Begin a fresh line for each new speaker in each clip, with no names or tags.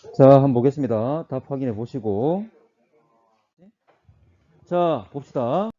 자, 한번 보겠습니다. 답 확인해 보시고. 자, 봅시다.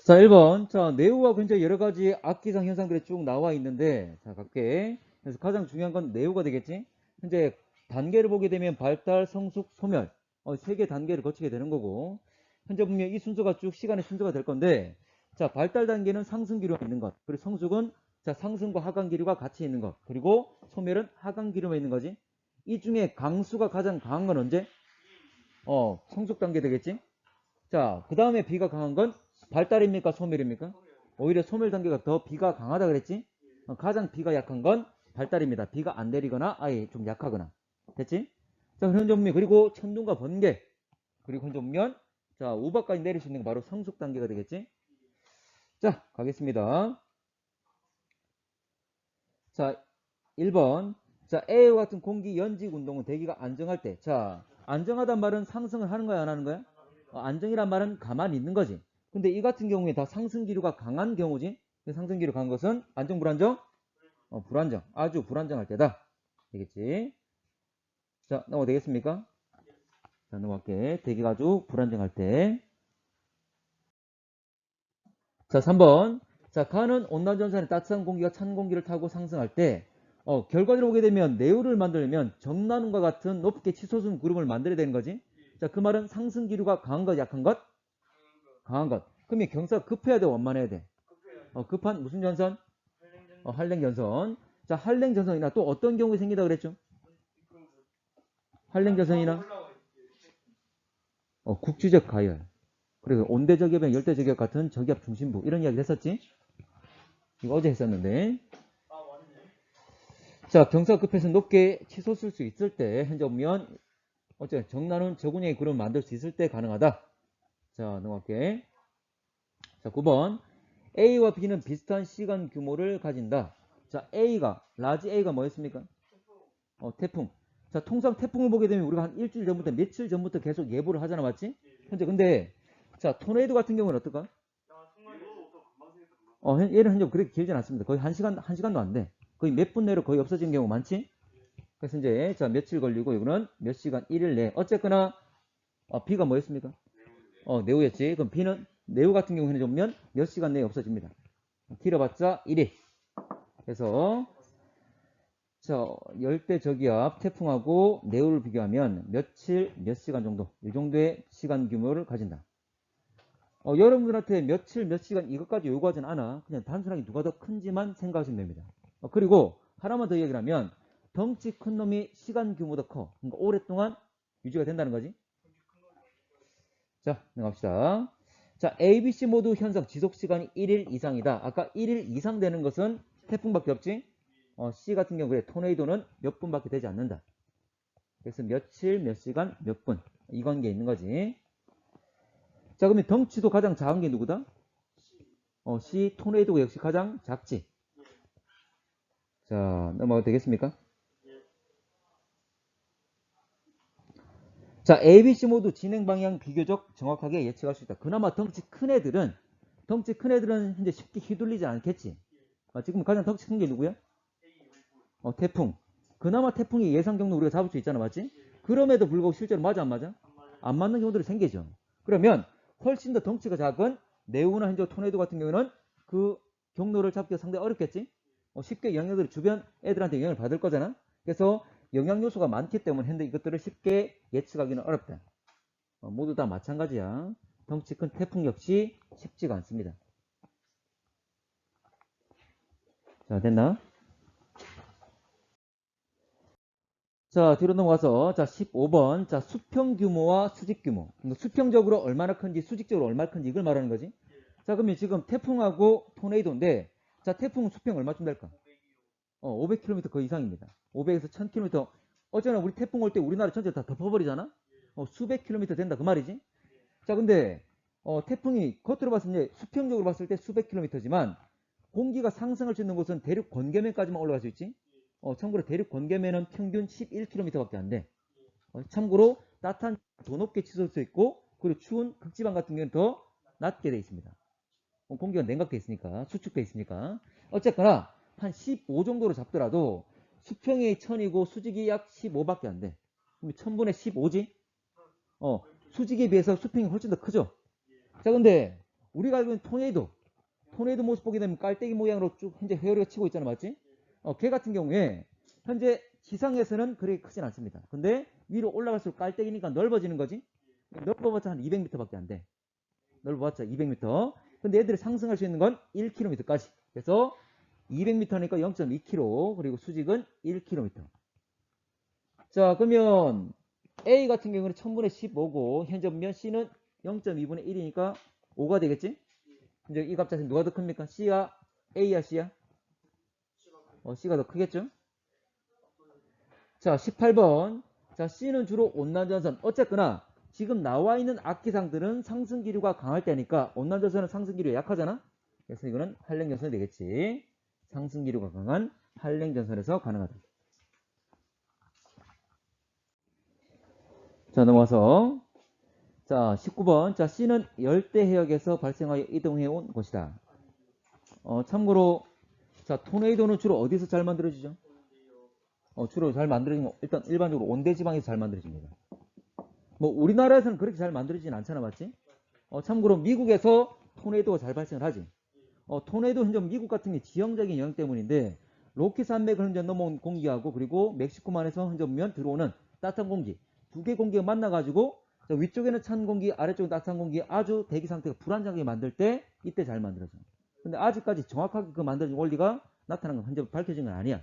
자, 1번. 자, 내우와 굉장히 여러 가지 악기상 현상들이 쭉 나와 있는데, 자, 갈게. 그래서 가장 중요한 건 내우가 되겠지? 현재 단계를 보게 되면 발달, 성숙, 소멸. 세 개 단계를 거치게 되는 거고, 현재 보면 이 순서가 쭉 시간의 순서가 될 건데, 자, 발달 단계는 상승 기류가 있는 것, 그리고 성숙은 자, 상승과 하강 기류가 같이 있는 것, 그리고 소멸은 하강 기류만 있는 거지. 이 중에 강수가 가장 강한 건 언제? 성숙 단계 되겠지? 자, 그 다음에 비가 강한 건 발달입니까? 소멸입니까? 오히려 소멸 단계가 더 비가 강하다 그랬지? 가장 비가 약한 건 발달입니다. 비가 안 내리거나 아예 좀 약하거나. 됐지? 자, 현재 보면 그리고 천둥과 번개. 그리고 현재 보면 자, 우박까지 내릴 수 있는 게 바로 성숙 단계가 되겠지? 자, 가겠습니다. 자, 1번. 자, A와 같은 공기 연직 운동은 대기가 안정할 때. 자, 안정하단 말은 상승을 하는 거야, 안 하는 거야? 안정이란 말은 가만히 있는 거지. 근데 이 같은 경우에 다 상승 기류가 강한 경우지. 상승 기류 강한 것은 안정, 불안정? 불안정. 아주 불안정할 때다. 되겠지? 자, 넘어가 되겠습니까? 자, 넘어갈게. 대기가 아주 불안정할 때. 자, 3번. 자, 가는 온난전선에 따뜻한 공기가 찬 공기를 타고 상승할 때, 결과를 보게 되면 내우를 만들려면 정나눔과 같은 높게 치솟은 구름을 만들어야 되는 거지. 자, 그 말은 상승 기류가 강한 것, 약한 것? 강한 것. 그러면 경사가 급해야 돼, 원만해야 돼? 급한 무슨 전선? 한랭전선. 자, 한랭전선이나 또 어떤 경우에 생기다 그랬죠? 한랭전선이나 국지적 가열. 그리고 온대저기압이나 열대저기압 같은 저기압 중심부. 이런 이야기 했었지? 이거 어제 했었는데. 자, 경사가 급해서 높게 치솟을 수 있을 때, 현재 보면, 정나는 저군형의 구름을 만들 수 있을 때 가능하다. 자, 넘어갈게. 자, 9번. A와 B는 비슷한 시간 규모를 가진다. 자, 라지 A가 뭐였습니까? 태풍. 자, 통상 태풍을 보게 되면 우리가 한 일주일 전부터, 며칠 전부터 계속 예보를 하잖아, 맞지? 현재 근데, 자, 토네이도 같은 경우는 어떨까? 얘는 현재 그렇게 길진 않습니다. 거의 한 시간도 안 돼. 거의 몇 분 내로 거의 없어지는 경우 많지? 그래서 이제, 자, 며칠 걸리고, 이거는 몇 시간, 1일 내. 어쨌거나, B가 뭐였습니까? 네오였지. 그럼 B는, 네오 같은 경우에는 보면 몇 시간 내에 없어집니다. 길어봤자 1일. 그래서, 자, 열대 저기압 태풍하고 네오를 비교하면 며칠, 몇 시간 정도, 이 정도의 시간 규모를 가진다. 여러분들한테 며칠, 몇 시간 이것까지 요구하진 않아. 그냥 단순하게 누가 더 큰지만 생각하시면 됩니다. 그리고 하나만 더 얘기를 하면 덩치 큰 놈이 시간 규모도 커. 그러니까 오랫동안 유지가 된다는 거지. 자, 넘어갑시다. 자, ABC 모두 현상 지속 시간이 1일 이상이다. 아까 1일 이상 되는 것은 태풍밖에 없지. C 같은 경우 그래 토네이도는 몇 분밖에 되지 않는다. 그래서 며칠, 몇 시간, 몇 분. 이 관계에 있는 거지. 자, 그러면 덩치도 가장 작은 게 누구다? C 토네이도가 역시 가장 작지. 자, 넘어가도 되겠습니까? 자, ABC 모두 진행 방향 비교적 정확하게 예측할 수 있다. 그나마 덩치 큰 애들은 현재 쉽게 휘둘리지 않겠지. 지금 가장 덩치 큰 게 누구야? 태풍. 그나마 태풍이 예상 경로 우리가 잡을 수 있잖아, 맞지? 그럼에도 불구하고 실제로 맞아, 안 맞아? 안 맞는 경우들이 생기죠. 그러면 훨씬 더 덩치가 작은 네우나 현재 토네이도 같은 경우는 그 경로를 잡기가 상당히 어렵겠지? 쉽게 영향들이 주변 애들한테 영향을 받을 거잖아? 그래서 영향 요소가 많기 때문에 현재 이것들을 쉽게 예측하기는 어렵다. 모두 다 마찬가지야. 덩치 큰 태풍 역시 쉽지가 않습니다. 자, 됐나? 자, 뒤로 넘어가서, 자, 15번. 자, 수평 규모와 수직 규모. 수평적으로 얼마나 큰지, 수직적으로 얼마나 큰지 이걸 말하는 거지. 자, 그러면 지금 태풍하고 토네이도인데, 자, 태풍은 수평 얼마쯤 될까? 500km 그 이상입니다. 500에서 1000km. 어쩌나 우리 태풍 올 때 우리나라 전체 다 덮어버리잖아? 수백 킬로미터 된다. 그 말이지. 자, 근데, 태풍이 겉으로 봤을 때, 수평적으로 봤을 때 수백 킬로미터지만, 공기가 상승할 수 있는 곳은 대륙 건계면까지만 올라갈 수 있지. 참고로 대륙 건계면은 평균 11km밖에 안 돼. 참고로 따뜻한 더 높게 치솟을 수 있고 그리고 추운 극지방 같은 경우는 더 낮게 돼 있습니다. 공기가 냉각돼 있으니까 수축돼 있으니까 어쨌거나 한 15 정도로 잡더라도 수평이 1000이고 수직이 약 15밖에 안 돼. 그럼 1000분의 15지? 수직에 비해서 수평이 훨씬 더 크죠? 자, 근데 우리가 알고 있는 토네이도 모습 보게 되면 깔때기 모양으로 쭉 현재 회오리가 치고 있잖아, 맞지? 걔 같은 경우에 현재 지상에서는 그렇게 크진 않습니다. 근데 위로 올라갈수록 깔때기니까 넓어지는 거지? 넓어봤자 한 200m밖에 안 돼. 넓어봤자 200m. 근데 애들이 상승할 수 있는 건 1km까지. 그래서 200m니까 0.2km, 그리고 수직은 1km. 자, 그러면 A 같은 경우는 1000분의 15고 현재 보면 C는 0.2분의 1이니까 5가 되겠지? 이제 이 값 자체 누가 더 큽니까? C야? A야? C야? C가 더 크겠죠? 자, 18번. 자, C는 주로 온난전선. 어쨌거나 지금 나와 있는 악기상들은 상승 기류가 강할 때니까 온난전선은 상승 기류가 약하잖아? 그래서 이거는 한랭전선이 되겠지. 상승 기류가 강한 한랭전선에서 가능하다. 자, 넘어가서 자, 19번. 자, C는 열대 해역에서 발생하여 이동해 온 곳이다. 참고로 자, 토네이도는 주로 어디서 잘 만들어지죠? 주로 잘 만들어지는 거 일단 일반적으로 온대 지방에서 잘 만들어집니다. 뭐 우리나라에서는 그렇게 잘 만들어지진 않잖아, 맞지? 참고로 미국에서 토네이도가 잘 발생을 하지. 토네이도 현재 미국 같은 게 지형적인 영향 때문인데 로키 산맥을 현재 넘어온 공기하고 그리고 멕시코만에서 현재 보면 들어오는 따뜻한 공기 두 개 공기가 만나가지고 위쪽에는 찬 공기, 아래쪽은 따뜻한 공기 아주 대기 상태가 불안정하게 만들 때 이때 잘 만들어져. 근데 아직까지 정확하게 그 만들어진 원리가 나타난 건 현재 밝혀진 건 아니야.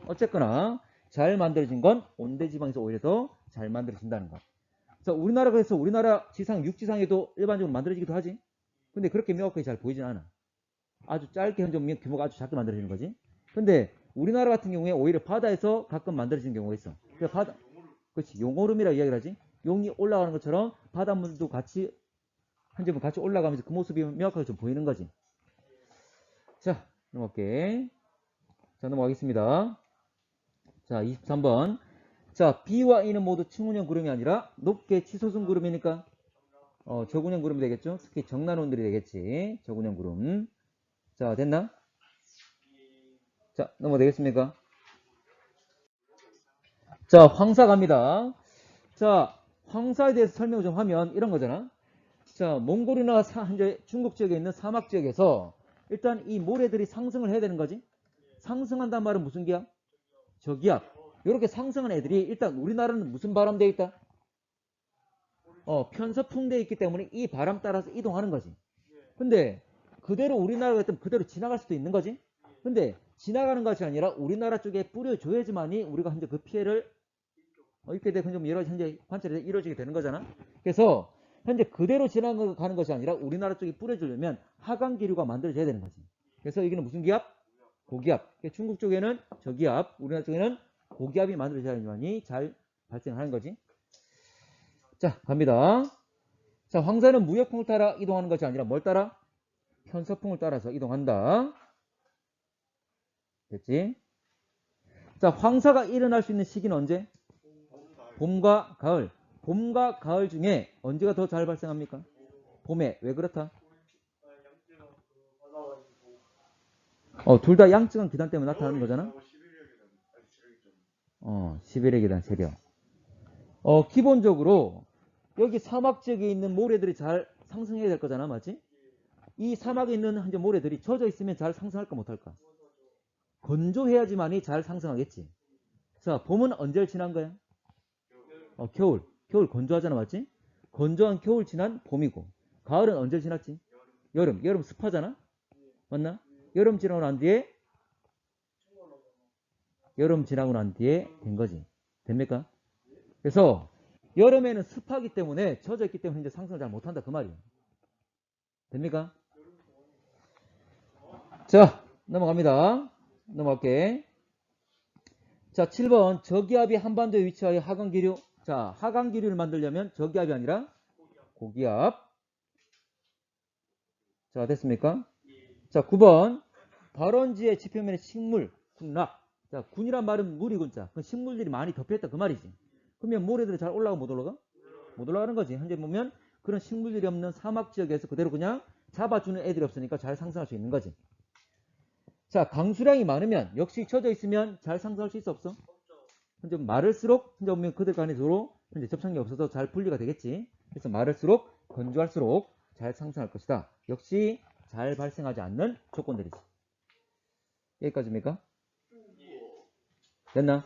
어쨌거나 잘 만들어진 건 온대지방에서 오히려 더 잘 만들어진다는 거. 그래서 우리나라 그래서 우리나라 지상 육지상에도 일반적으로 만들어지기도 하지. 근데 그렇게 명확하게 잘 보이진 않아. 아주 짧게 현재 보면 규모가 아주 작게 만들어지는 거지. 근데 우리나라 같은 경우에 오히려 바다에서 가끔 만들어지는 경우가 있어. 그러니까 바다, 그렇지, 용오름이라고 이야기를 하지. 용이 올라가는 것처럼 바닷물도 같이 현재 같이 올라가면서 그 모습이 명확하게 좀 보이는 거지. 자, 넘어갈게. 자, 넘어가겠습니다. 자, 23번. 자, B와 E는 모두 층운형 구름이 아니라 높게 치솟은 구름이니까 저군형 구름이 되겠죠. 특히 정난원들이 되겠지. 저군형 구름. 자, 됐나? 자, 넘어되겠습니까? 자, 황사 갑니다. 자, 황사에 대해서 설명을 좀 하면 이런 거잖아. 자, 몽골이나 현재 중국 지역에 있는 사막 지역에서 일단 이 모래들이 상승을 해야 되는 거지. 상승한다는 말은 무슨 기압? 저기압. 이렇게 상승한 애들이 일단 우리나라는 무슨 바람 돼 있다? 편서풍 돼 있기 때문에 이 바람 따라서 이동하는 거지. 근데 그대로 우리나라가 있으면 그대로 지나갈 수도 있는 거지. 근데 지나가는 것이 아니라 우리나라 쪽에 뿌려줘야지만이 우리가 현재 그 피해를 입게 되고 좀 여러 현재 관찰이 이루어지게 되는 거잖아. 그래서 현재 그대로 지나가는 것이 아니라 우리나라 쪽에 뿌려주려면 하강 기류가 만들어져야 되는 거지. 그래서 여기는 무슨 기압? 고기압. 중국 쪽에는 저기압, 우리나라 쪽에는 고기압이 만들어져야지만이 잘 발생하는 거지. 자, 갑니다. 자, 황사는 무역풍을 따라 이동하는 것이 아니라 뭘 따라? 편서풍을 따라서 이동한다. 됐지? 자, 황사가 일어날 수 있는 시기는 언제? 봄과 가을. 봄과 가을 중에 언제가 더 잘 발생합니까? 봄에. 왜 그렇다? 둘 다 양측은 기단 때문에 나타나는 거잖아? 11의 계단 세력. 기본적으로 여기 사막 지역에 있는 모래들이 잘 상승해야 될 거잖아, 맞지? 이 사막에 있는 현재 모래들이 젖어 있으면 잘 상승할까 못할까? 건조해야지만이 잘 상승하겠지. 자, 봄은 언제를 지난 거야? 겨울. 겨울 건조하잖아, 맞지? 건조한 겨울 지난 봄이고, 가을은 언제 지났지? 여름. 여름 습하잖아? 맞나? 여름 지나고 난 뒤에 된 거지. 됩니까? 그래서 여름에는 습하기 때문에 젖어 있기 때문에 이제 상승을 잘 못한다 그 말이에요. 됩니까? 자, 넘어갑니다. 넘어갈게. 자, 7번 저기압이 한반도에 위치하여 하강기류. 자, 하강기류를 만들려면 저기압이 아니라 고기압. 자, 됐습니까? 자, 9번 발원지의 지표면에 식물, 군락. 자, 군이란 말은 물이 군자. 그 식물들이 많이 덮여있다 그 말이지. 그러면 모래들이 잘 올라가 못 올라가? 못 올라가는 거지. 현재 보면 그런 식물들이 없는 사막 지역에서 그대로 그냥 잡아주는 애들이 없으니까 잘 상승할 수 있는 거지. 자, 강수량이 많으면 역시 젖어 있으면 잘 상승할 수 있어 없어? 현재 마를수록 현재 보면 그들 간에 서로 현재 접촉력이 없어서 잘 분리가 되겠지. 그래서 마를수록 건조할수록 잘 상승할 것이다. 역시 잘 발생하지 않는 조건들이지. 여기까지입니까? 됐나?